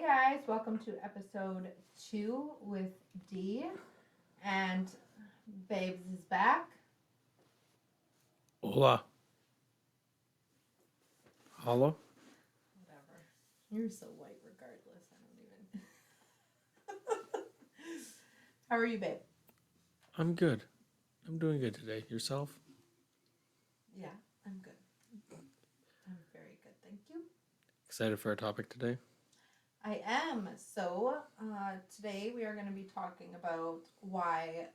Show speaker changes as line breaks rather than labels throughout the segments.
Hey guys, welcome to episode 2 with D. And Babes is back.
Hola. Hello?
Whatever. You're so white regardless. I don't even. How are you, babe?
I'm good. I'm doing good today. Yourself?
Yeah, I'm good. I'm very good, thank you.
Excited for our topic today?
I am. So, today we are going to be talking about why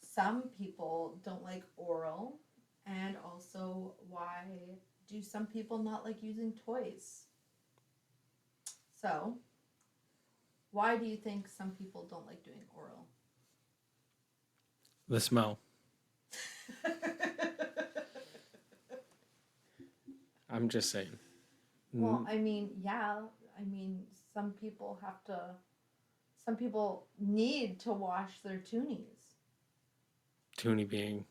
some people don't like oral and also why do some people not like using toys. So, why do you think some people don't like doing oral?
The smell. I'm just saying.
Well, I mean, yeah. I mean, some people have to, some people need to wash their toonies.
Toonie being.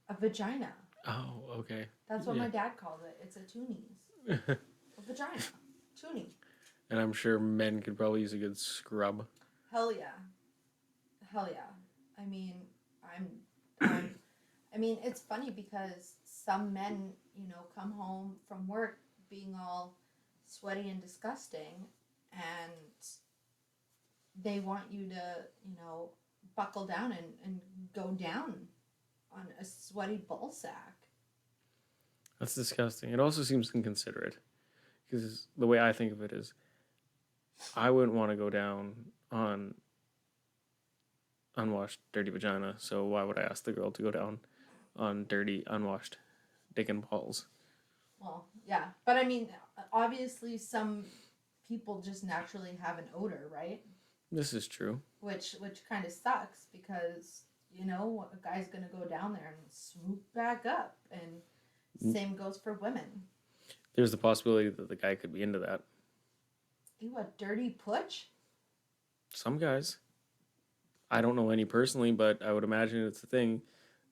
A vagina.
Oh, okay.
That's what
Yeah.
my dad calls it. It's a toonies. A vagina. Toonie.
And I'm sure men could probably use a good scrub.
Hell yeah. Hell yeah. I mean, I'm I mean, it's funny because some men, come home from work being all sweaty and disgusting, and they want you to, buckle down and go down on a sweaty ball sack.
That's disgusting. It also seems inconsiderate. Because the way I think of it is, I wouldn't want to go down on unwashed, dirty vagina. So why would I ask the girl to go down on dirty, unwashed dick and balls?
Well, yeah, but I mean, obviously, some people just naturally have an odor, right?
This is true.
Which kind of sucks because a guy's gonna go down there and swoop back up, and same goes for women.
There's the possibility that the guy could be into that.
Ew, a dirty putsch?
Some guys. I don't know any personally, but I would imagine it's a thing.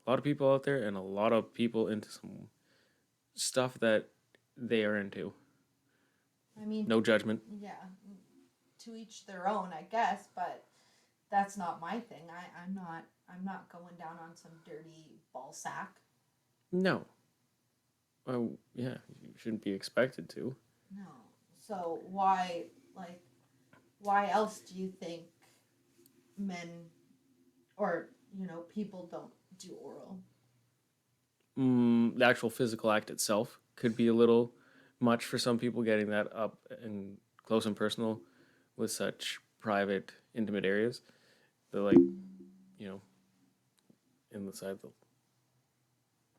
A lot of people out there, and a lot of people into some stuff that they are into.
I mean,
No judgment.
yeah, to each their own, I guess, but that's not my thing. I'm not going down on some dirty ball sack.
No. Oh, yeah, you shouldn't be expected to.
No. So why else do you think men or people don't do oral?
The actual physical act itself could be a little much for some people, getting that up and close and personal with such private, intimate areas. They're like, you know, in the side of the.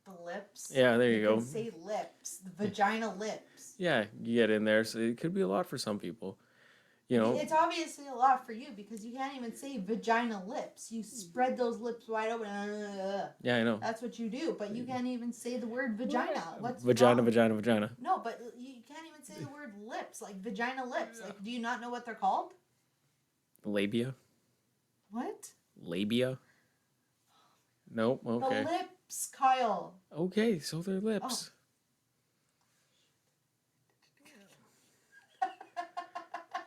The lips.
Yeah, there you
You can
go.
say lips, the vagina lips.
Yeah, you get in there, so it could be a lot for some people.
It's obviously a lot for you because you can't even say vagina lips. You spread those lips wide open.
Yeah, I know.
That's what you do, but you can't even say the word vagina. What's
vagina,
wrong?
vagina.
No, but you can't even say the word lips, like vagina lips. Like, do you not know what they're called?
Labia?
What?
Labia? Nope, okay.
The lips, Kyle.
Okay, so they're lips.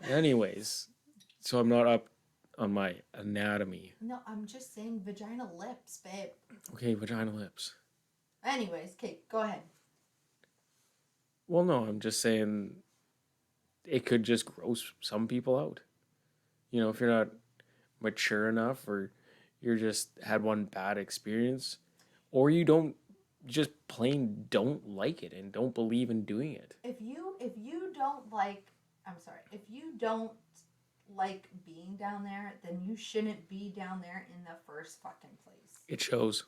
Anyways, so I'm not up on my anatomy.
No, I'm just saying vagina lips, babe.
Okay, vagina lips.
Anyways, Kate, go ahead.
Well, no, I'm just saying it could just gross some people out. If you're not mature enough, or you're just had one bad experience, or you don't just plain don't like it and don't believe in doing it.
If you don't like, I'm sorry, if you don't like being down there, then you shouldn't be down there in the first fucking place.
It shows.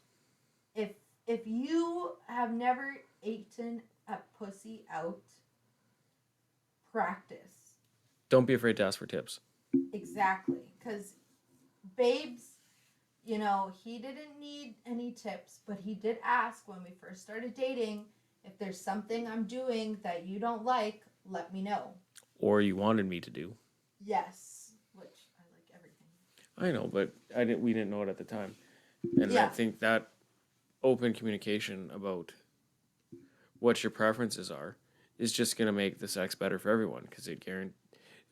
If if you have never eaten a pussy out, practice.
Don't be afraid to ask for tips.
Exactly, because babes, he didn't need any tips, but he did ask when we first started dating, if there's something I'm doing that you don't like, let me know.
Or you wanted me to do.
Yes, which I like everything.
I know, but we didn't know it at the time. And
Yeah.
I think that open communication about what your preferences are is just going to make the sex better for everyone, because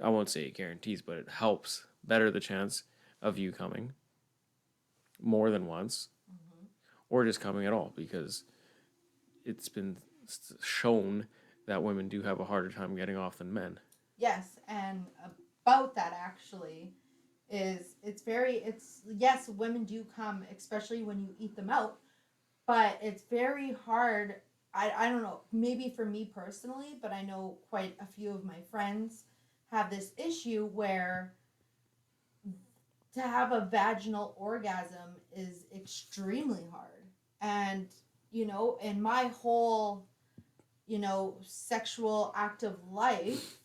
I won't say it guarantees, but it helps better the chance of you coming more than once
Hmm.
or just coming at all, because it's been shown that women do have a harder time getting off than men.
Yes, and about that actually is it's yes, women do come, especially when you eat them out, but it's very hard. I don't know, maybe for me personally, but I know quite a few of my friends have this issue where to have a vaginal orgasm is extremely hard. And, in my whole, sexual active life,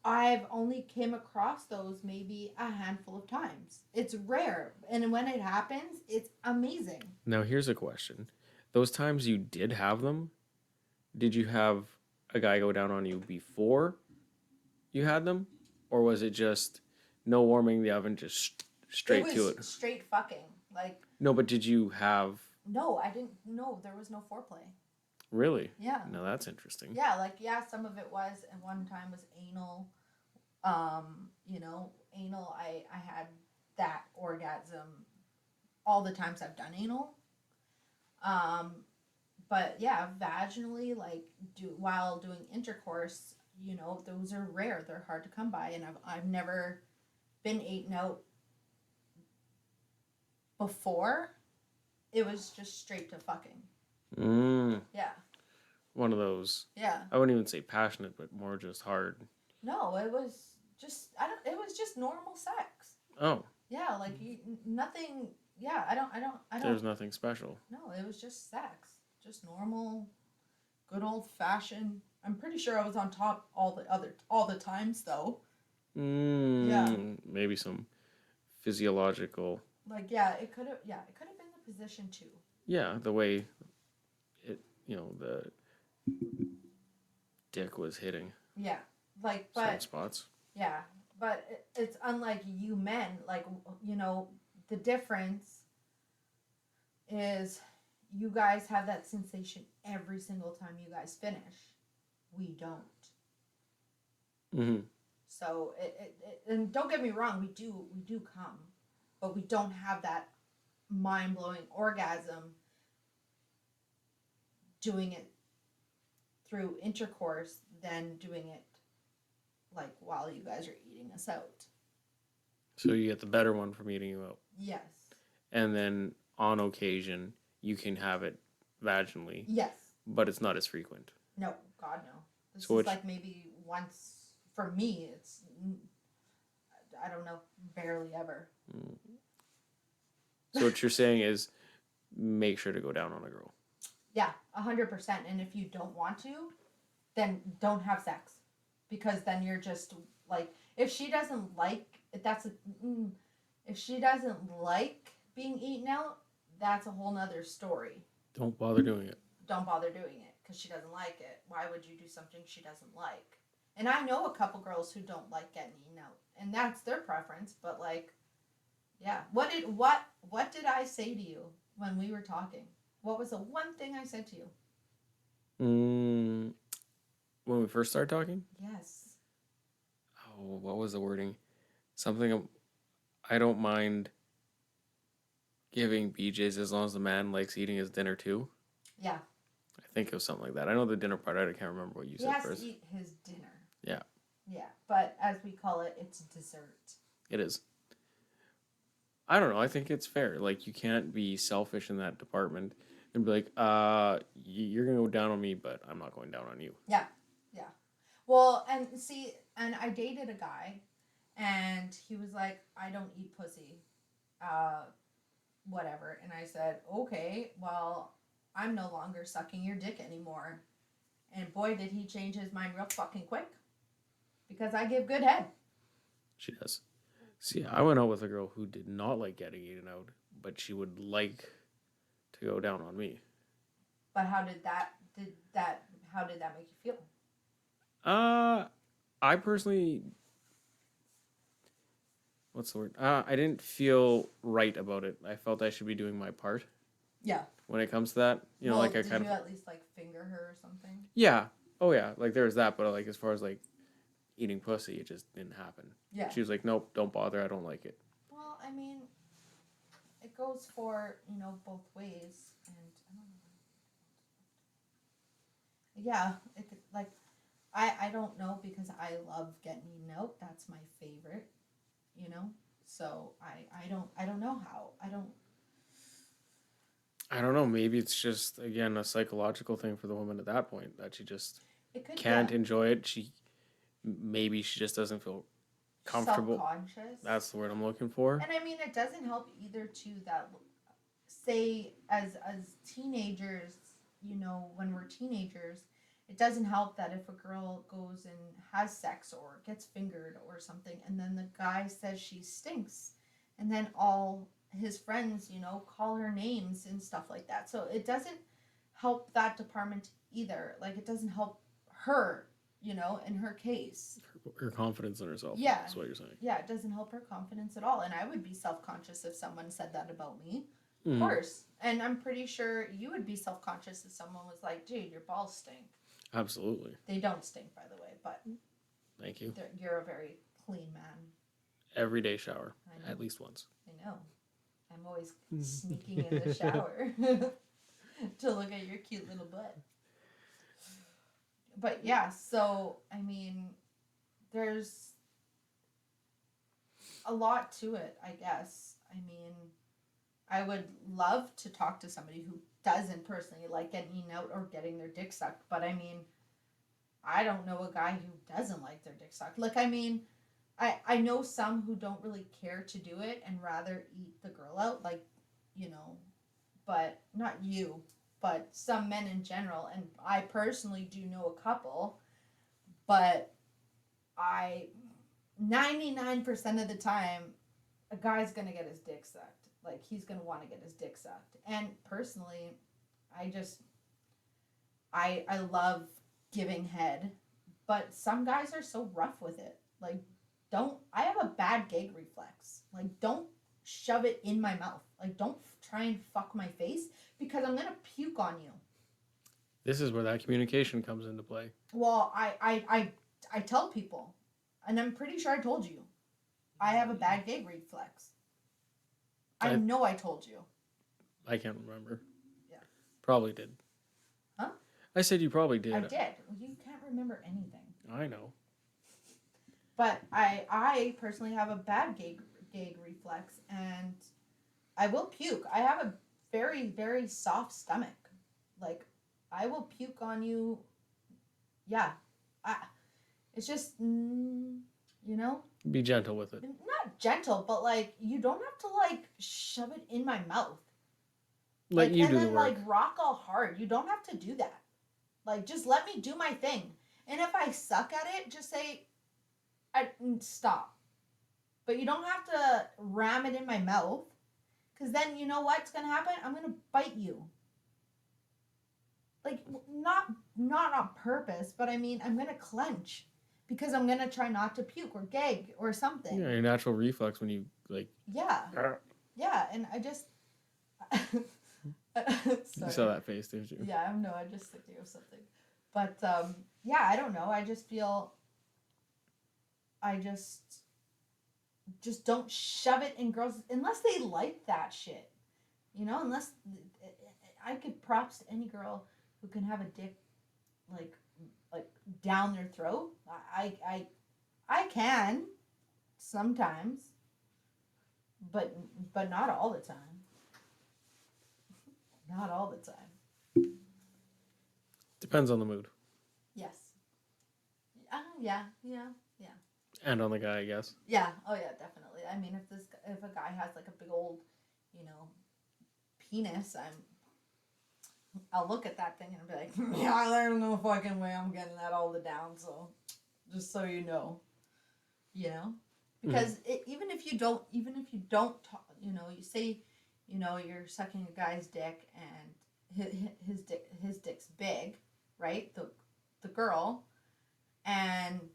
I've only came across those maybe a handful of times. It's rare. And when it happens, it's amazing.
Now, here's a question. Those times you did have them, did you have a guy go down on you before you had them? Or was it just no warming the oven, just
It
straight to
was
it?
straight fucking. Like,
No, but did you have.
no, I didn't. No, there was no foreplay.
Really?
Yeah.
No, that's interesting.
Yeah, like, yeah, some of it was, and one time was anal. Anal, I had that orgasm all the times I've done anal. Um, but yeah, vaginally, like, while doing intercourse, those are rare. They're hard to come by, and I've never been eaten out before. It was just straight to fucking.
Mm,
Yeah,
one of those.
yeah.
I wouldn't even say passionate, but more just hard.
No, it was just I don't. It was just normal sex.
Oh,
Yeah, like nothing. Yeah, I
there's
don't.
nothing special.
No, it was just sex, just normal, good old fashioned. I'm pretty sure I was on top all the times though. Yeah,
Maybe some physiological.
like yeah, it could have been the position too.
Yeah, the way it, the dick was hitting
Yeah, like
certain
but
spots.
yeah, but it's unlike you men. Like the difference is you guys have that sensation every single time you guys finish. We don't.
Mm-hmm.
So and don't get me wrong, we do come, but we don't have that mind blowing orgasm doing it through intercourse than doing it like while you guys are eating us out.
So you get the better one from eating you out,
Yes.
and then on occasion you can have it vaginally,
Yes.
but it's not as frequent.
No. God no. This
So
is
which
like maybe once for me. It's I don't know, barely ever.
so what you're saying is make sure to go down on a girl.
Yeah, 100%. And if you don't want to, then don't have sex, because then you're just like if she doesn't like if she doesn't like being eaten out, that's a whole nother story.
Don't bother doing it.
Don't bother doing it because she doesn't like it. Why would you do something she doesn't like? And I know a couple girls who don't like getting eaten out, and that's their preference. But like, yeah, what did I say to you when we were talking? What was the one thing I said to you?
When we first started talking,
Yes.
oh, what was the wording? Something. I don't mind giving BJ's as long as the man likes eating his dinner too.
Yeah.
I think it was something like that. I know the dinner part. I can't remember what you
He
said
has
first.
to eat his dinner.
Yeah.
Yeah, but as we call it, it's dessert.
It is. I don't know. I think it's fair. Like you can't be selfish in that department and be like, you're gonna go down on me, but I'm not going down on you.
Yeah, yeah. Well, and see, and I dated a guy, and he was like, "I don't eat pussy, uh, whatever." And I said, "Okay, well, I'm no longer sucking your dick anymore." And boy, did he change his mind real fucking quick, because I give good head.
She does. See, I went out with a girl who did not like getting eaten out, but she would like to go down on me.
But how did that make you feel?
I personally, what's the word? I didn't feel right about it. I felt I should be doing my part
Yeah.
when it comes to that.
Well,
Like I
did
kind
you
of,
at least like finger her or something?
yeah. Oh yeah, like there's that, but like as far as like eating pussy. It just didn't happen.
Yeah.
She was like, nope, don't bother. I don't like it.
Well, I mean, it goes for, both ways, and I don't know. Yeah, it could, like, I don't know, because I love getting eaten out. That's my favorite, so I don't know how.
I don't know. Maybe it's just again a psychological thing for the woman at that point that she just
It could,
can't
yeah,
enjoy it. Maybe she just doesn't feel comfortable.
self-conscious.
That's the word I'm looking for.
And I mean, it doesn't help either too that, say, as teenagers, when we're teenagers, it doesn't help that if a girl goes and has sex or gets fingered or something, and then the guy says she stinks, and then all his friends, call her names and stuff like that. So it doesn't help that department either. Like, it doesn't help her, in her case.
Her confidence in herself.
Yeah.
That's what you're saying.
Yeah, it doesn't help her confidence at all. And I would be self-conscious if someone said that about me. Of
Mhm.
course. And I'm pretty sure you would be self-conscious if someone was like, dude, your balls stink.
Absolutely.
They don't stink, by the way, but
Thank you.
you're a very clean man.
Everyday shower.
I know.
At least once.
I know. I'm always sneaking in the shower to look at your cute little butt. But yeah, so, I mean, there's a lot to it, I guess. I mean, I would love to talk to somebody who doesn't personally like getting eaten out or getting their dick sucked, but I mean, I don't know a guy who doesn't like their dick sucked. Like, I mean, I know some who don't really care to do it and rather eat the girl out, like, but not you, but some men in general. And I personally do know a couple, but 99% of the time, a guy's gonna get his dick sucked. Like, he's gonna want to get his dick sucked. And personally, I love giving head, but some guys are so rough with it. Like, I have a bad gag reflex. Like, don't shove it in my mouth. Like, don't try and fuck my face, because I'm gonna puke on you.
This is where that communication comes into play.
Well, I tell people, and I'm pretty sure I told you, I have a bad gag reflex. I know I told you.
I can't remember.
Yeah.
Probably did.
Huh?
I said you probably did.
I did. Well, you can't remember anything.
I know.
But I personally have a bad gag reflex, and I will puke. I have a very, very soft stomach. Like, I will puke on you. Yeah. It's just,
Be gentle with it.
not gentle, but, like, you don't have to, like, shove it in my mouth.
Let you do the work.
And then, like, rock all hard. You don't have to do that. Like, just let me do my thing. And if I suck at it, just say, stop. But you don't have to ram it in my mouth, because then you know what's going to happen? I'm going to bite you. Like, not on purpose, but I mean, I'm going to clench, because I'm going to try not to puke or gag or something.
Yeah, your natural reflex when you, like...
Yeah. Yeah, and I just...
You saw that face, didn't you?
Yeah, I just thinking of something. But, yeah, I don't know. I just feel... I just don't shove it in girls, unless they like that shit. Unless... I give props to any girl who can have a dick, like down their throat. I can sometimes, but not all the time. Not all the time.
Depends on the mood.
Yes. Yeah.
And on the guy, I guess.
Yeah. Oh yeah, definitely. I mean, if a guy has like a big old, penis, I'll look at that thing and I'll be like, yeah, there's no fucking way I'm getting that all the down. So, just so you know, because even if you don't talk, you say, you're sucking a guy's dick and his dick's big, right? The girl, and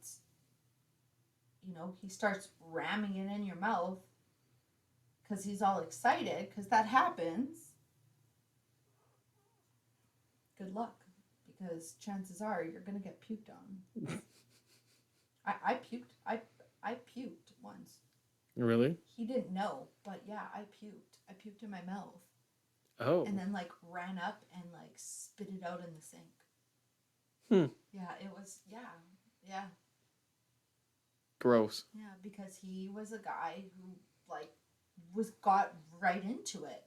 he starts ramming it in your mouth because he's all excited, because that happens. Good luck, because chances are you're gonna get puked on. I puked. I puked once.
Really?
He didn't know, but yeah, I puked. I puked in my mouth,
Oh.
and then like ran up and like spit it out in the sink.
Hmm.
Yeah, it was. Yeah, yeah,
Gross.
yeah. Because he was a guy who like got right into it.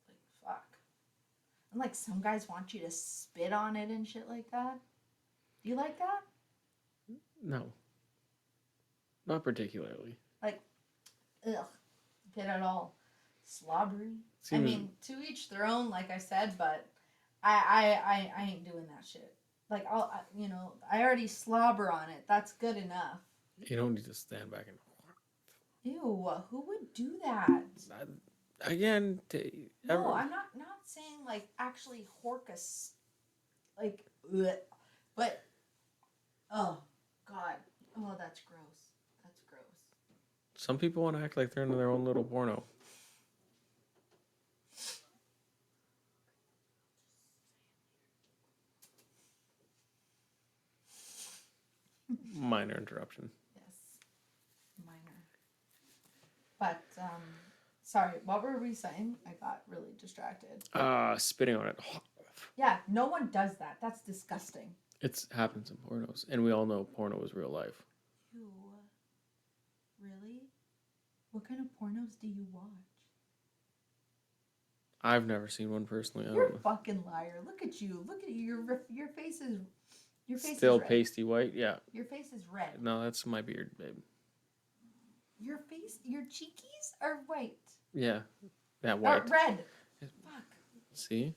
Like fuck. And like some guys want you to spit on it and shit like that. Do you like that?
No, not particularly.
Like, ugh, get it all slobbery. I
Seems
mean, to each their own, like I said, but I ain't doing that shit. Like I already slobber on it. That's good enough.
you don't need to stand back and.
Ew, who would do that?
Again,
No, I'm not saying like actually horcus, like, ugh, but oh god, oh that's gross. That's gross.
some people want to act like they're in their own little porno. Minor interruption.
Yes, minor. But sorry, what were we saying? I got really distracted.
Spitting on it.
Yeah, no one does that. That's disgusting.
It happens in pornos, and we all know porno is real life.
Ew. Really? What kind of pornos do you watch?
I've never seen one personally. I
You're
don't
a
know.
fucking liar. Look at you. Look at you. Your face is
Still
is red.
pasty white. Yeah.
Your face is red.
No, that's my beard, babe.
Your cheekies are white.
Yeah. Yeah, white.
Red. Fuck.
See?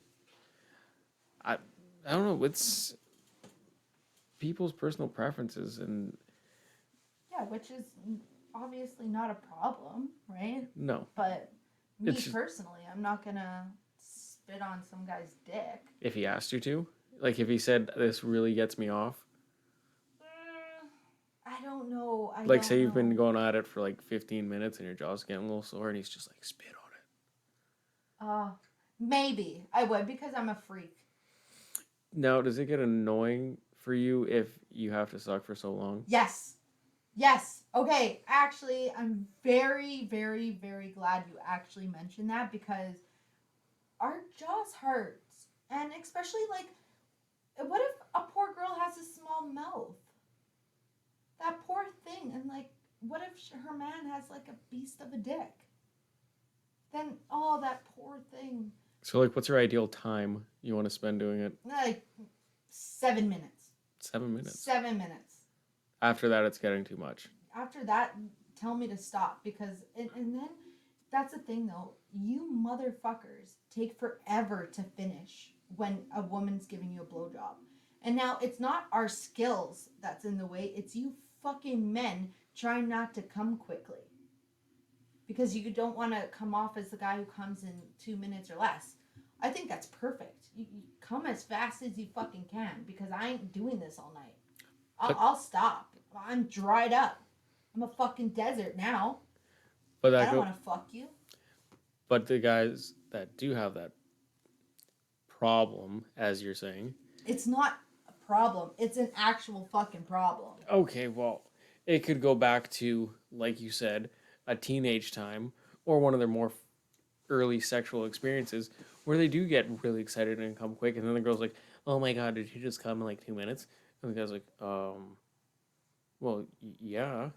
I I don't know. It's people's personal preferences, and
Yeah, which is obviously not a problem, right?
no.
But me
It's just,
personally, I'm not gonna spit on some guy's dick.
if he asked you to, like if he said this really gets me off,
I don't know. I
like
don't
say you've been
know.
going at it for like 15 minutes and your jaw's getting a little sore, and he's just like spit on it.
Maybe I would because I'm a freak.
Now, does it get annoying for you if you have to suck for so long?
Yes. Yes. Okay. Actually, I'm very, very, very glad you actually mentioned that because our jaws hurts. And especially like, what if a poor girl has a small mouth? That poor thing. And like, what if her man has like a beast of a dick? Then, oh, that poor thing.
So, like, what's your ideal time you want to spend doing it?
Like, 7 minutes.
7 minutes.
7 minutes.
After that, it's getting too much.
After that, tell me to stop because and then that's the thing though, you motherfuckers take forever to finish when a woman's giving you a blowjob. And now it's not our skills that's in the way, it's you fucking men trying not to come quickly. Because you don't want to come off as the guy who comes in 2 minutes or less. I think that's perfect. You come as fast as you fucking can because I ain't doing this all night. I'll stop. I'm dried up. I'm a fucking desert now.
But
I don't want to fuck you.
But the guys that do have that problem, as you're saying,
It's not a problem. It's an actual fucking problem.
okay, well, it could go back to, like you said, a teenage time or one of their more early sexual experiences where they do get really excited and come quick, and then the girl's like, "Oh my god, did he just come in like 2 minutes?" And the guy's like, well, yeah."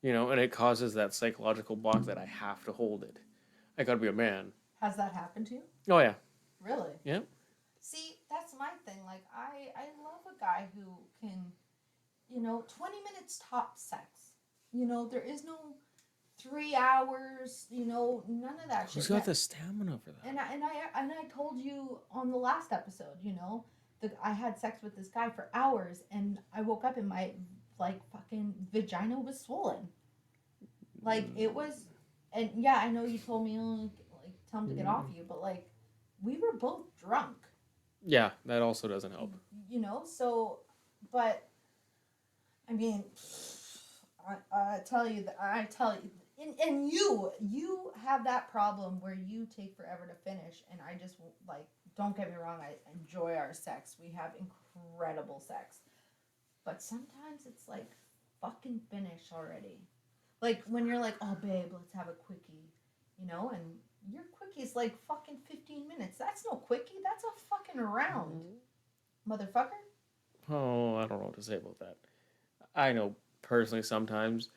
And it causes that psychological block that I have to hold it. I gotta be a man.
Has that happened to you?
Oh, yeah.
Really?
Yeah.
See, that's my thing. Like, I love a guy who can, 20 minutes top sex. There is no 3 hours, none of that
Who's
shit.
got the stamina for that?
And I told you on the last episode, I had sex with this guy for hours, and I woke up and my like fucking vagina was swollen. Like it was, and yeah, I know you told me like tell him to get off you, but like we were both drunk.
Yeah, that also doesn't help.
So, but I mean, I tell you, and you have that problem where you take forever to finish, and I just like don't get me wrong, I enjoy our sex. We have incredible sex. But sometimes it's like, fucking finish already. Like when you're like, oh babe, let's have a quickie, and your quickie is like fucking 15 minutes. That's no quickie. That's a fucking round, motherfucker.
Oh, I don't know what to say about that. I know personally sometimes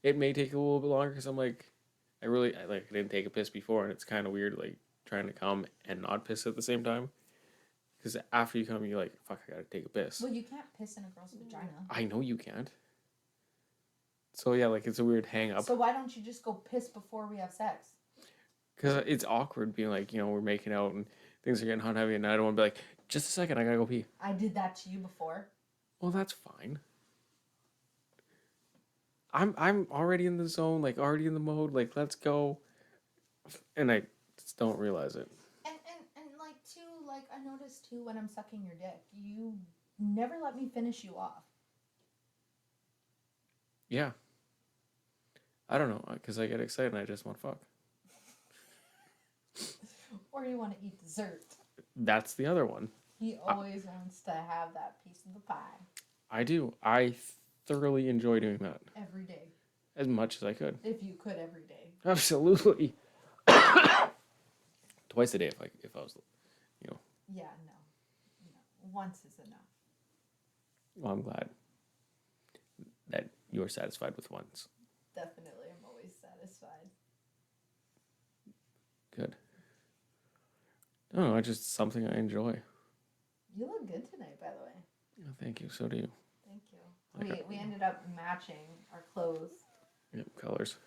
it may take a little bit longer because I'm like, I didn't take a piss before, and it's kind of weird like trying to come and not piss at the same time. Because after you come, you're like, fuck, I gotta take a piss.
Well, you can't piss in a girl's vagina.
I know you can't. So yeah, like it's a weird hang up.
So why don't you just go piss before we have sex?
Because it's awkward being like, we're making out and things are getting hot and heavy, and I don't want to be like, just a second, I gotta go pee.
I did that to you before.
Well, that's fine. I'm already in the zone, like already in the mode, like let's go, and I just don't realize it.
And like too, like I noticed too when I'm sucking your dick, you never let me finish you off.
Yeah. I don't know, because I get excited and I just want to fuck.
Or you want to eat dessert.
That's the other one.
He always wants to have that piece of the pie.
I do. I thoroughly enjoy doing that.
Every day.
As much as I could.
If you could every day.
Absolutely. Twice a day if I was,
Yeah, no. Once is enough.
Well, I'm glad that you are satisfied with once.
Definitely, I'm always satisfied.
Good. No, it's just something I enjoy.
You look good tonight, by the way.
Oh, thank you. So do you.
Thank you. We ended up matching our clothes.
Yep, colors.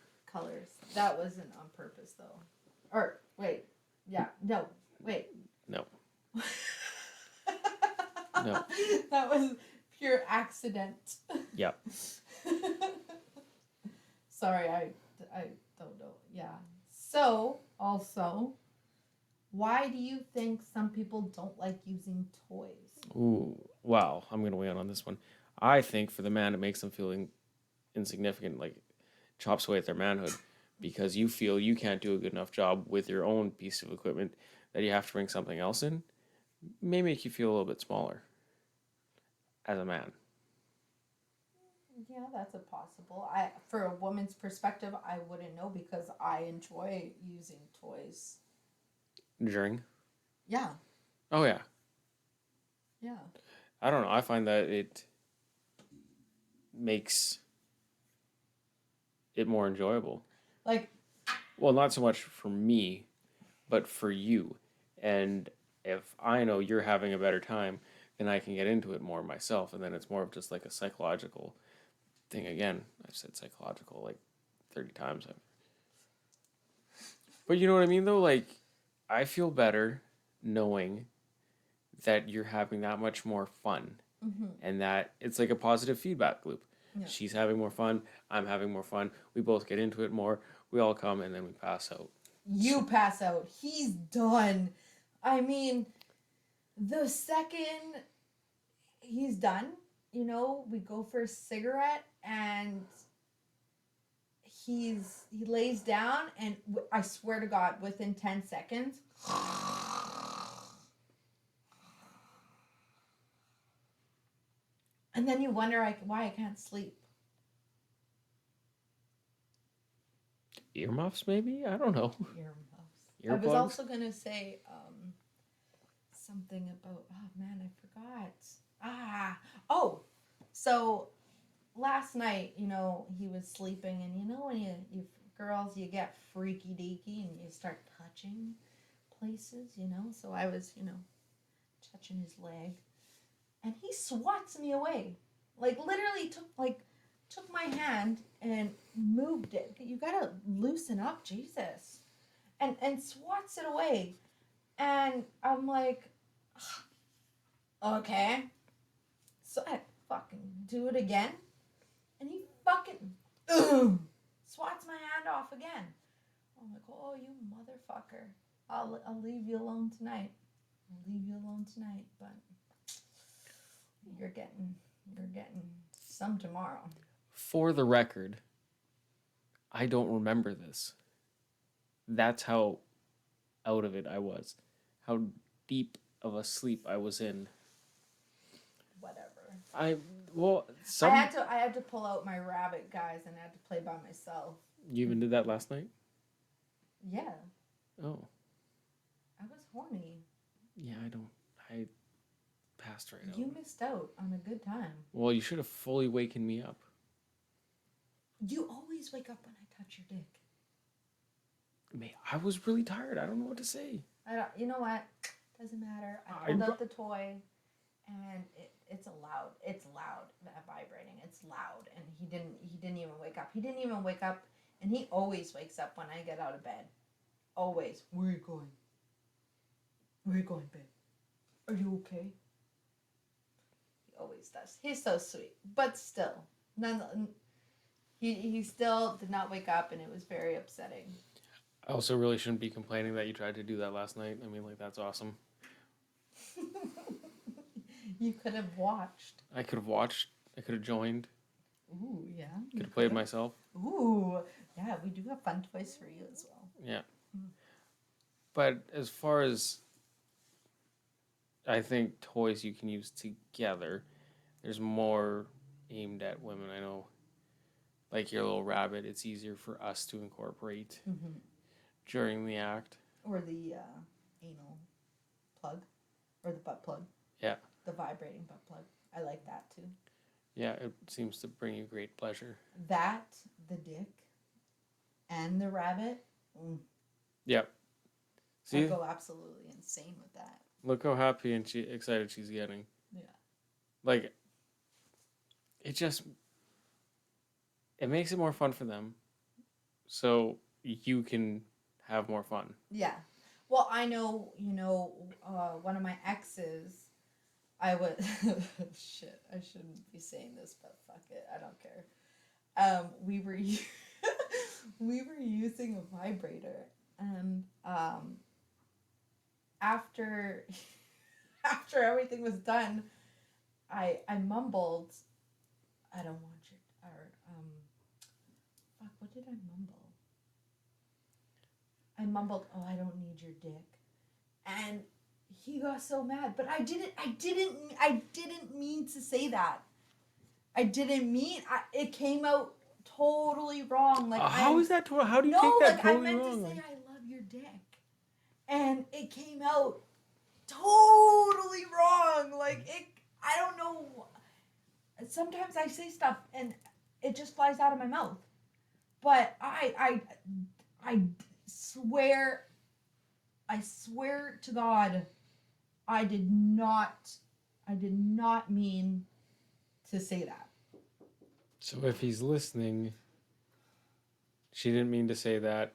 That wasn't on purpose, though. Or, wait. Yeah. No. Wait.
No. No.
That was pure accident.
Yep.
Sorry, I don't know. Yeah. So, also, why do you think some people don't like using toys?
Ooh, wow. I'm going to weigh in on this one. I think for the man, it makes them feel insignificant, like chops away at their manhood, because you feel you can't do a good enough job with your own piece of equipment that you have to bring something else in. May make you feel a little bit smaller as a man.
Yeah, that's a possible. For a woman's perspective, I wouldn't know because I enjoy using toys.
During?
Yeah.
Oh, yeah.
Yeah.
I don't know. I find that it makes it more enjoyable.
Like,
well, not so much for me, but for you. And if I know you're having a better time, then I can get into it more myself. And then it's more of just like a psychological thing. Again, I've said psychological like 30 times. But you know what I mean, though? Like, I feel better knowing that you're having that much more fun.
mm-hmm.
And that it's like a positive feedback loop.
Yeah.
She's having more fun. I'm having more fun. We both get into it more. We all come and then we pass out.
You pass out. He's done. I mean, the second he's done, we go for a cigarette and he lays down and I swear to God, within 10 seconds. And then you wonder why I can't sleep.
Earmuffs, maybe? I don't know.
Earmuffs. I was also going to say something about, oh man, I forgot. So last night, he was sleeping and when you girls, you get freaky deaky and you start touching places, So I was, touching his leg and he swats me away. Like literally took my hand and moved it. You gotta loosen up, Jesus. And swats it away. And I'm like, okay. So I fucking do it again. And he fucking swats my hand off again. I'm like, oh, you motherfucker. I'll leave you alone tonight. But you're getting some tomorrow.
For the record, I don't remember this. That's how out of it I was. How deep of a sleep I was in.
Whatever.
Well,
I had to pull out my rabbit, guys, and I had to play by myself.
You even did that last night?
Yeah.
Oh.
I was horny.
Yeah, I passed right out.
You missed out on a good time.
Well, you should have fully waken me up.
You always wake up when I touch your dick.
I was really tired. I don't know what to say.
You know what? Doesn't matter. I pulled out the toy, and it's loud. It's loud. Vibrating. It's loud, and he didn't even wake up. He didn't even wake up, and he always wakes up when I get out of bed. Always. Where are you going? Where are you going, babe? Are you okay? He always does. He's so sweet, but still, he still did not wake up, and it was very upsetting.
I also really shouldn't be complaining that you tried to do that last night. I mean, like, that's awesome.
You could have watched.
I could have watched. I could have joined.
Ooh, yeah.
Could have played myself.
Ooh, yeah, we do have fun toys for you as well.
Yeah. But as far as I think toys you can use together, there's more aimed at women. I know, like your little rabbit, it's easier for us to incorporate during the act.
Or the anal plug, or the butt plug.
Yeah.
The vibrating butt plug. I like that too.
Yeah, it seems to bring you great pleasure.
That, the dick, and the rabbit.
Yep. See?
I go absolutely insane with that.
Look how happy and excited she's getting.
Yeah.
Like, it makes it more fun for them. So you can have more fun.
Yeah. Well, I know, one of my exes, I was, shit, I shouldn't be saying this, but fuck it, I don't care. We were using a vibrator, and after everything was done, I mumbled, I don't want you, or fuck, what did I mumble? I mumbled, "Oh, I don't need your dick," and he got so mad. But I didn't mean to say that. I didn't mean. It came out totally wrong. Like
how is that? How do you take that totally wrong?
I meant to say I love your dick, and it came out totally wrong. Like it. I don't know. Sometimes I say stuff and it just flies out of my mouth. But I swear to God, I did not mean to say that.
So if he's listening, she didn't mean to say that.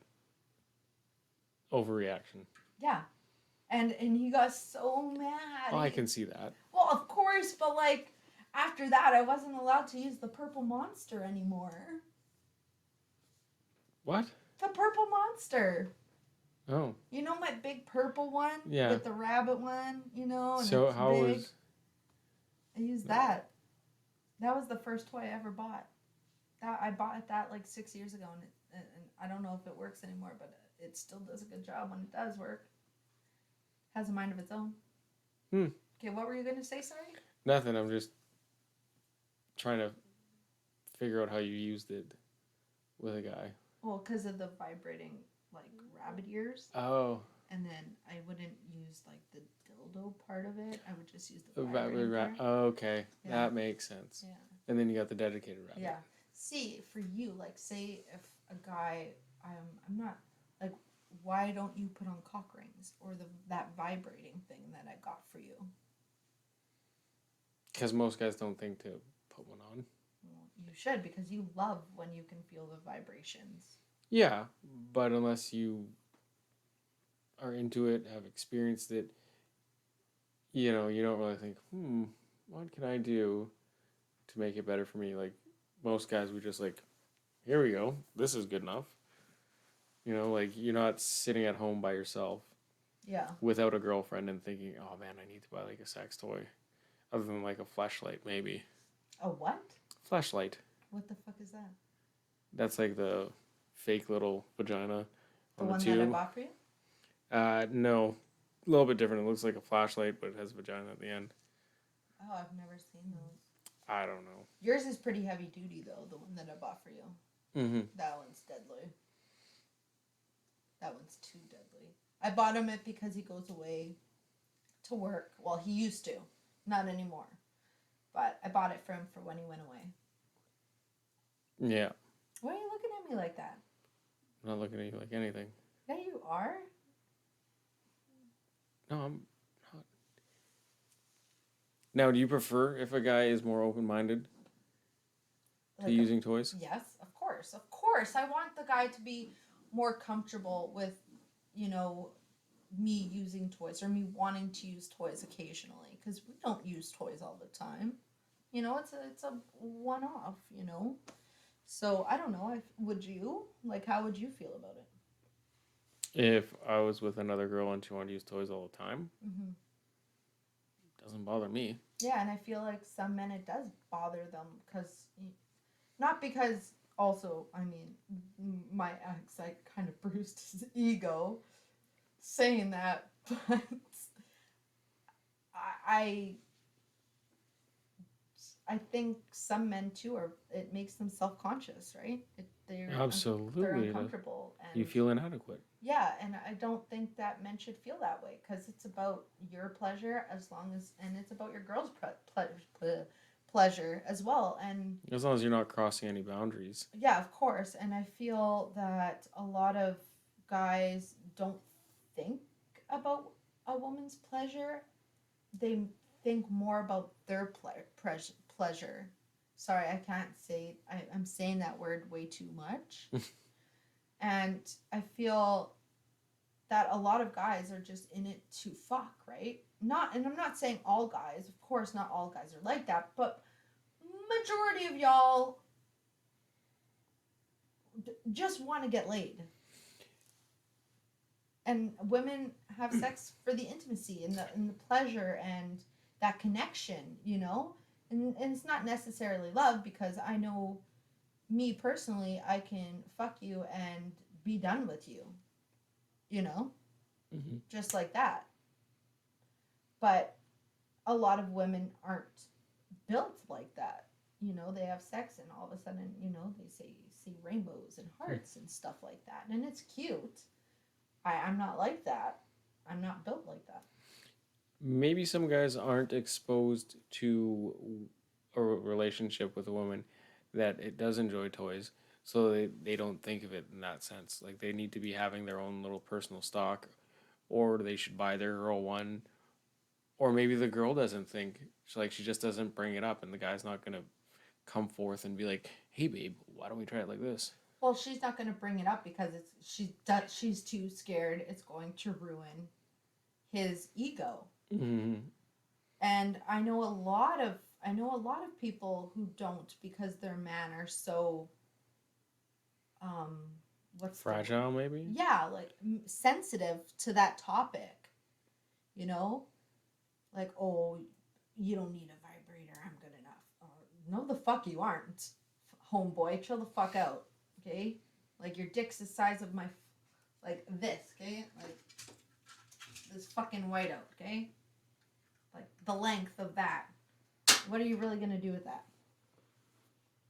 Overreaction.
Yeah. And he got so mad.
Oh, I can see that.
Well, of course, but like after that I wasn't allowed to use the purple monster anymore.
What?
The purple monster.
Oh.
You know my big purple one?
Yeah.
With the rabbit one, And
so
it's
how
big.
was...
I used that. That was the first toy I ever bought. I bought that like 6 years ago, and I don't know if it works anymore, but it still does a good job when it does work. Has a mind of its own. Okay, what were you going to say, sorry?
Nothing, I'm just trying to figure out how you used it with a guy.
Well, because of the vibrating, like, rabbit ears.
Oh.
And then I wouldn't use, like, the dildo part of it. I would just use the vibrating part.
Oh, okay. Yeah. That makes sense.
Yeah.
And then you got the dedicated rabbit.
Yeah. See, for you, like, say if a guy, I'm not, like, why don't you put on cock rings or that vibrating thing that I got for you?
Because most guys don't think to put one on.
Well, you should, because you love when you can feel the vibrations.
Yeah, but unless you are into it, have experienced it, you don't really think, what can I do to make it better for me? Like, most guys would just like, here we go, this is good enough. Like, you're not sitting at home by yourself.
Yeah.
Without a girlfriend and thinking, oh man, I need to buy like a sex toy. Other than like a fleshlight, maybe.
A what?
Fleshlight.
What the fuck is that?
That's like the fake little vagina
The
on
one
the tube.
that I bought for you?
No. a little bit different. It looks like a flashlight, but it has a vagina at the end.
Oh, I've never seen those.
I don't know.
Yours is pretty heavy duty though, the one that I bought for you.
Mm-hmm.
That one's deadly. That one's too deadly. I bought him it because he goes away to work. Well, he used to. Not anymore. But I bought it for him for when he went away.
Yeah.
Why are you looking at me like that?
I'm not looking at you like anything.
Yeah, you are.
No, I'm not. Now, do you prefer if a guy is more open-minded to using toys?
Yes, of course. Of course. I want the guy to be more comfortable with, you know, me using toys or me wanting to use toys occasionally because we don't use toys all the time. You know, it's a one-off, you know. So, I don't know. Would you? Like, how would you feel about it?
If I was with another girl and she wanted to use toys all the time,
Mm-hmm.
doesn't bother me.
Yeah, and I feel like some men it does bother them because, not because also, I mean, my ex, I kind of bruised his ego saying that, but I I think some men too are. It makes them self-conscious, right? They're
Absolutely.
uncomfortable,
You
and
feel inadequate.
yeah, and I don't think that men should feel that way because it's about your pleasure as long as, and it's about your girl's pleasure as well, and
As long as you're not crossing any boundaries.
yeah, of course, and I feel that a lot of guys don't think about a woman's pleasure. They think more about their pleasure. Sorry, I can't say. I'm saying that word way too much. And I feel that a lot of guys are just in it to fuck, right? Not, and I'm not saying all guys. Of course, not all guys are like that, but majority of y'all just want to get laid. And women have sex for the intimacy and the pleasure and that connection, you know? And it's not necessarily love because I know me personally, I can fuck you and be done with you, you know?
Mm-hmm.
Just like that. But a lot of women aren't built like that. You know, they have sex and all of a sudden, you know, they see rainbows and hearts and stuff like that. And it's cute. I'm not like that. I'm not built like that.
Maybe some guys aren't exposed to a relationship with a woman that it does enjoy toys, so they don't think of it in that sense. Like they need to be having their own little personal stock, or they should buy their girl one, or maybe the girl doesn't think, she just doesn't bring it up, and the guy's not gonna come forth and be like, "Hey, babe, why don't we try it like this?"
Well, she's not going to bring it up because she's too scared it's going to ruin his ego.
Mm-hmm.
And I know a lot of people who don't because their men are so um what's
Fragile, maybe.
yeah, like sensitive to that topic, you know? Like, oh, you don't need a vibrator. I'm good enough. No, the fuck you aren't, homeboy. Chill the fuck out, okay? Like your dick's the size of my, like this, okay? Like this fucking whiteout, okay? Like the length of that. What are you really gonna do with that?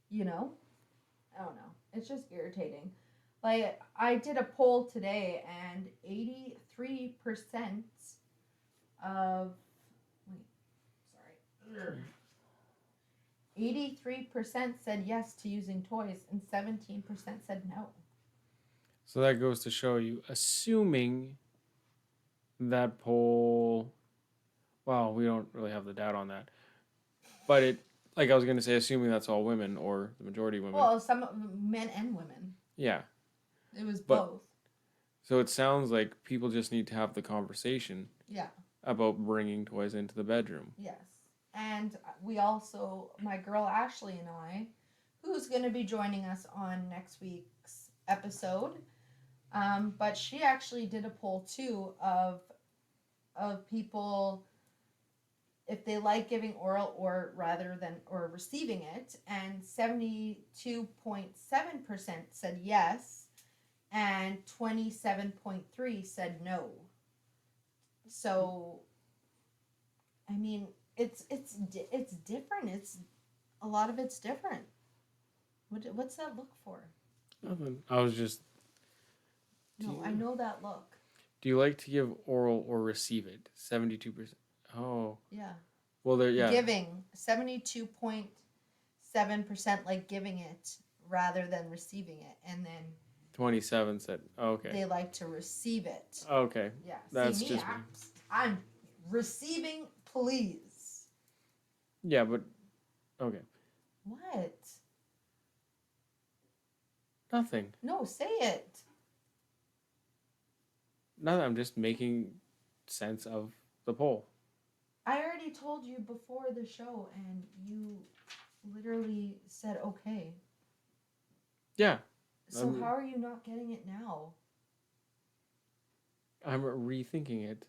You know? I don't know. It's just irritating. Like I did a poll today, and 83% of wait, sorry. 83% said yes to using toys, and 17% said no.
So that goes to show you, assuming that poll. Well, we don't really have the data on that, but like I was gonna say, assuming that's all women or the majority of women.
Well, some men and women.
Yeah.
It was
But
both.
So it sounds like people just need to have the conversation.
Yeah.
About bringing toys into the bedroom.
Yes. And we also, my girl Ashley and I, who's going to be joining us on next week's episode, but she actually did a poll too of people if they like giving oral or rather than or receiving it, and 72.7% said yes and 27.3 said no. So, I mean, it's different. It's a lot of it's different. What's that look for?
Nothing. I was just.
No, I know that look.
Do you like to give oral or receive it? 72%. Oh.
Yeah.
Well, there. Yeah.
Giving 72.7% like giving it rather than receiving it, and then
27 said. Oh, okay.
they like to receive it.
Okay.
Yeah.
That's
See me,
just me.
I'm receiving, please.
Yeah, but okay.
What?
Nothing.
No, say it.
Nothing. I'm just making sense of the poll.
I already told you before the show, and you literally said okay.
Yeah.
So how are you not getting it now?
I'm rethinking it.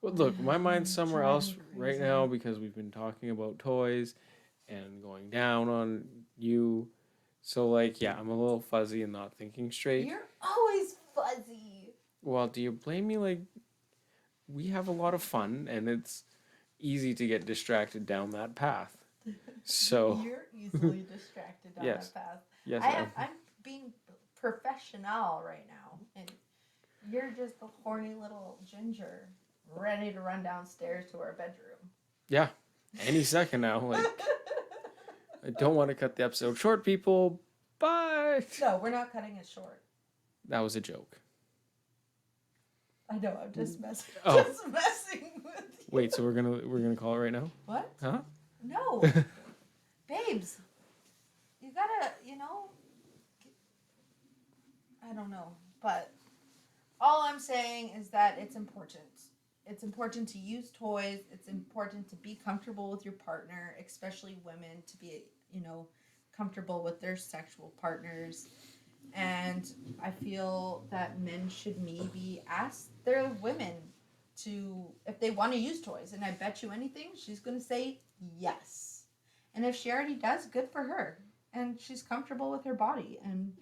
Well, look, my mind's somewhere else right now because we've been talking about toys and going down on you. So, like, yeah, I'm a little fuzzy and not thinking straight.
You're always fuzzy.
Well, do you blame me? Like, we have a lot of fun and it's easy to get distracted down that path. So
You're easily distracted down
yes.
that path.
Yes,
I'm being professional right now, and you're just a horny little ginger ready to run downstairs to our bedroom.
Yeah, any second now. Like, I don't want to cut the episode short, people, but
no, we're not cutting it short.
That was a joke.
I know. I'm just messing.
Oh.
Just messing with you.
Wait, so we're gonna call it right now?
What?
Huh?
No, babes. You gotta, I don't know, but all I'm saying is that it's important. It's important to use toys. It's important to be comfortable with your partner, especially women, to be, comfortable with their sexual partners. And I feel that men should maybe ask their women to, if they want to use toys. And I bet you anything, she's going to say yes. And if she already does, good for her. And she's comfortable with her body. And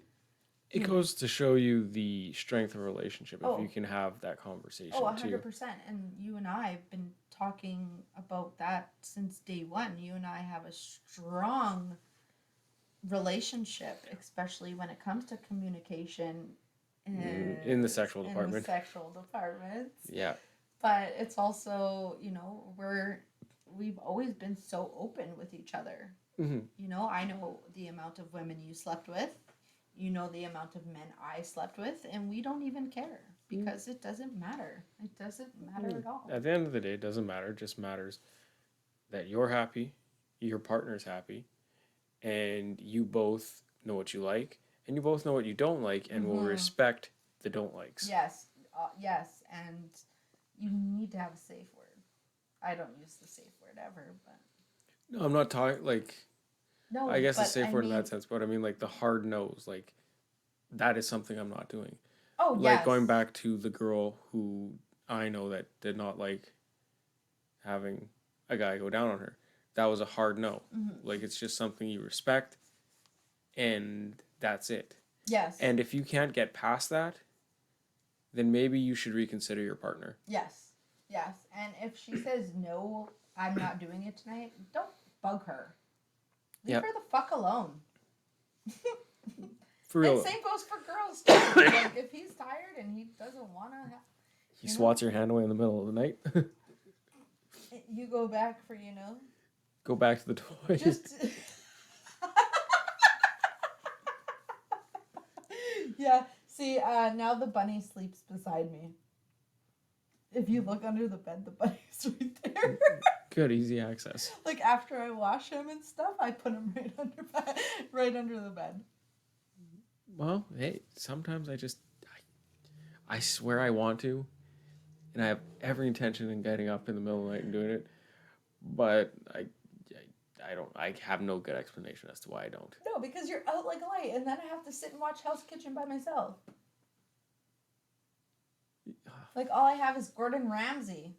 it goes to show you the strength of a relationship if
Oh.
you can have that conversation
Oh,
too.
100%. And you and I have been talking about that since day one. You and I have a strong relationship, especially when it comes to communication
in the sexual department.
Yeah. But it's also, we've always been so open with each other.
Mm-hmm.
I know the amount of women you slept with. You know the amount of men I slept with, and we don't even care because it doesn't matter. It doesn't matter at all.
At the end of the day, it doesn't matter. It just matters that you're happy, your partner's happy, and you both know what you like, and you both know what you don't like, and will respect the don't likes.
Yes, yes, and you need to have a safe word. I don't use the safe word ever, but
no, I'm not talking like.
No,
I guess a safe word in that sense, but I mean like the hard no's, like that is something I'm not doing.
Oh,
like going back to the girl who I know that did not like having a guy go down on her. That was a hard no.
Mm-hmm.
Like it's just something you respect, and that's it.
Yes.
And if you can't get past that, then maybe you should reconsider your partner.
Yes. Yes. And if she says no, I'm not doing it tonight, don't bug her. Leave her the fuck alone.
For real.
And same goes for girls too. Like if he's tired and he doesn't want to
he swats your hand away in the middle of the night.
You go back for,
Go back to the toys.
Just... yeah. See, now the bunny sleeps beside me. If you look under the bed, the bunny's right there.
Good, easy access.
Like after I wash him and stuff, I put him right under the bed.
Well, hey, sometimes I swear I want to, and I have every intention in getting up in the middle of the night and doing it, but I have no good explanation as to why I don't.
No, because you're out like a light, and then I have to sit and watch Hell's Kitchen by myself. Like all I have is Gordon Ramsay.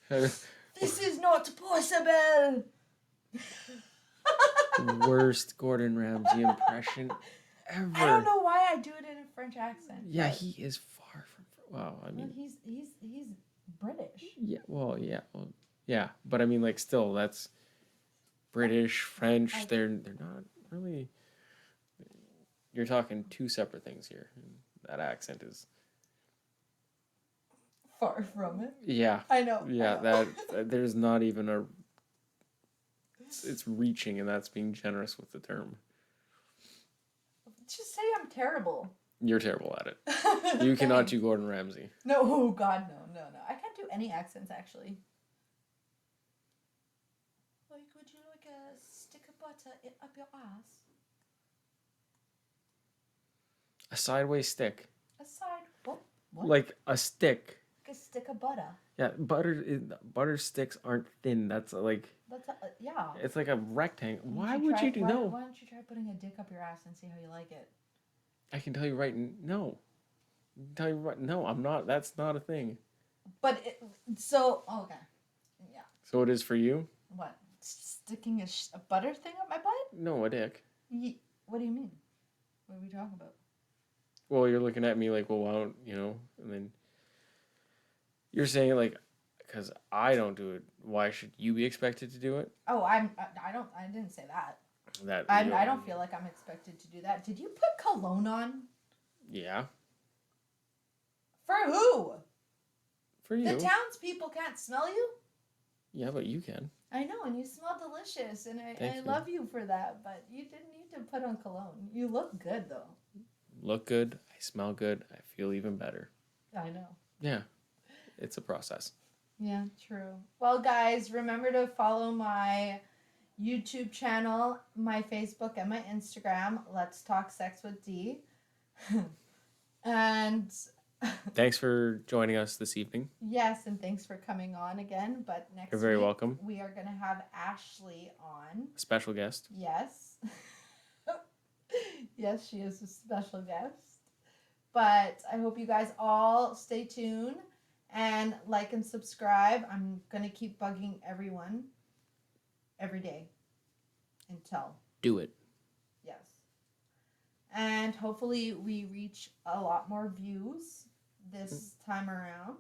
This is not possible.
Worst Gordon Ramsay impression ever.
I don't know why I do it in a French accent.
Yeah,
but-
he is far from. Wow, I
well,
mean,
he's British.
yeah, yeah, but I mean, like, still, that's British, French. They're not really. You're talking two separate things here. That accent is.
Far from it.
Yeah,
I know.
yeah.
I know.
There's not even a. It's reaching, and that's being generous with the term.
Just say I'm terrible.
You're terrible at it. You cannot do Gordon Ramsay.
No, oh God, no. I can't do any accents actually. Like, would you like a stick of butter up your ass?
A sideways stick,
Aside, what?
like a stick.
Like a stick of butter.
Yeah, butter sticks aren't thin. That's like
That's yeah.
it's like a rectangle. Why
don't
would you do
why,
no?
Why don't you try putting a dick up your ass and see how you like it?
I can tell you no. Tell you right, no. I'm not. That's not a thing.
But okay, yeah.
So it is for you.
What? Sticking a butter thing up my butt?
No, a dick.
What do you mean? What are we talking about?
Well, you're looking at me like, well, why don't you know? And then you're saying like, because I don't do it, why should you be expected to do it?
Oh, I didn't say that.
That
I don't feel like I'm expected to do that. Did you put cologne on?
Yeah.
For who?
For you.
The townspeople can't smell you?
Yeah, but you can.
I know, and you smell delicious, and I
Thank you.
love you for that, but you didn't need to put on cologne. You look good, though.
Look good. I smell good. I feel even better.
I know.
Yeah. It's a process.
Yeah, true. Well, guys, remember to follow my YouTube channel, my Facebook, and my Instagram. Let's Talk Sex with D. And
Thanks for joining us this evening.
yes, and thanks for coming on again. But next
You're very
week,
welcome.
we are going to have Ashley on.
A special guest.
Yes. Yes, she is a special guest. But I hope you guys all stay tuned and like and subscribe. I'm going to keep bugging everyone every day until.
Do it.
Yes. And hopefully we reach a lot more views this time around.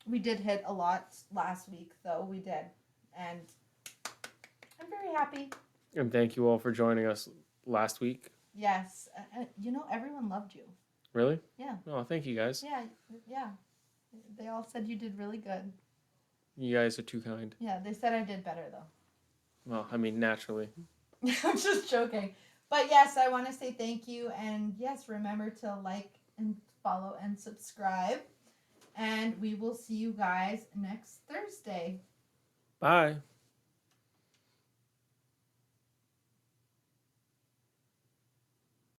We did hit a lot last week, though. We did. And I'm very happy.
And thank you all for joining us last week.
Yes. Everyone loved you.
Really?
Yeah.
Oh, thank you guys.
Yeah. They all said you did really good.
You guys are too kind.
Yeah, they said I did better, though.
Well, I mean, naturally.
I'm just joking. But yes, I want to say thank you. And yes, remember to like and follow and subscribe. And we will see you guys next Thursday.
Bye.